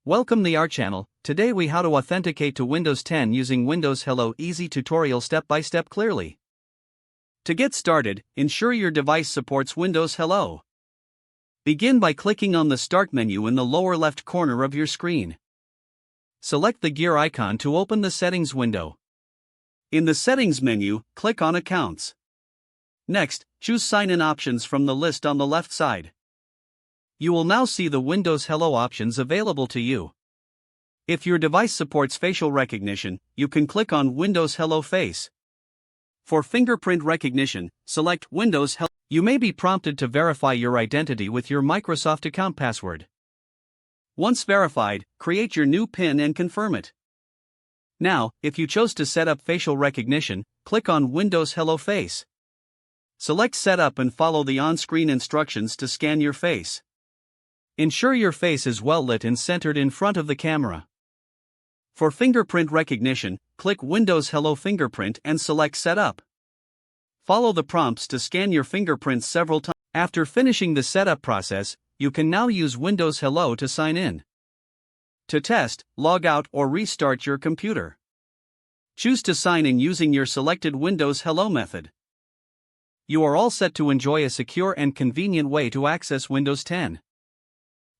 Welcome to our channel. Today we how to authenticate to Windows 10 using Windows Hello easy tutorial step by step clearly. To get started, ensure your device supports Windows Hello. Begin by clicking on the Start menu in the lower left corner of your screen. Select the gear icon to open the settings window. In the settings menu, click on Accounts. Next, choose Sign-in options from the list on the left side. You will now see the Windows Hello options available to you. If your device supports facial recognition, you can click on Windows Hello Face. For fingerprint recognition, select Windows Hello. You may be prompted to verify your identity with your Microsoft account password. Once verified, create your new PIN and confirm it. Now, if you chose to set up facial recognition, click on Windows Hello Face. Select Setup and follow the on-screen instructions to scan your face. Ensure your face is well lit and centered in front of the camera. For fingerprint recognition, click Windows Hello Fingerprint and select Setup. Follow the prompts to scan your fingerprints several times. After finishing the setup process, you can now use Windows Hello to sign in. To test, log out or restart your computer. Choose to sign in using your selected Windows Hello method. You are all set to enjoy a secure and convenient way to access Windows 10.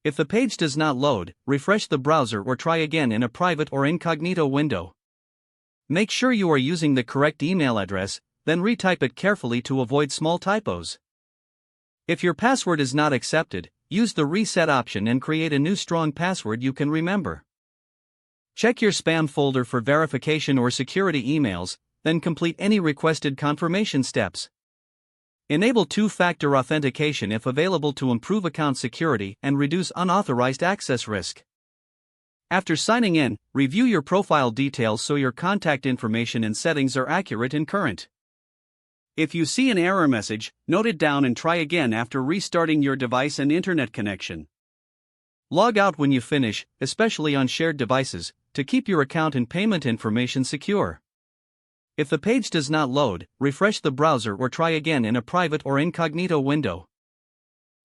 If the page does not load, refresh the browser or try again in a private or incognito window. Make sure you are using the correct email address, then retype it carefully to avoid small typos. If your password is not accepted, use the reset option and create a new strong password you can remember. Check your spam folder for verification or security emails, then complete any requested confirmation steps. Enable two-factor authentication if available to improve account security and reduce unauthorized access risk. After signing in, review your profile details so your contact information and settings are accurate and current. If you see an error message, note it down and try again after restarting your device and internet connection. Log out when you finish, especially on shared devices, to keep your account and payment information secure. If the page does not load, refresh the browser or try again in a private or incognito window.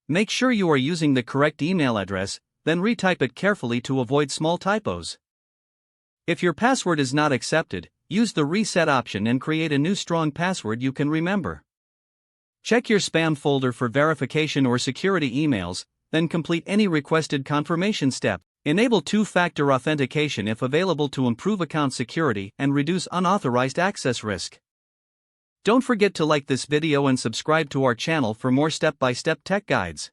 Make sure you are using the correct email address, then retype it carefully to avoid small typos. If your password is not accepted, use the reset option and create a new strong password you can remember. Check your spam folder for verification or security emails, then complete any requested confirmation step. Enable two-factor authentication if available to improve account security and reduce unauthorized access risk. Don't forget to like this video and subscribe to our channel for more step-by-step tech guides.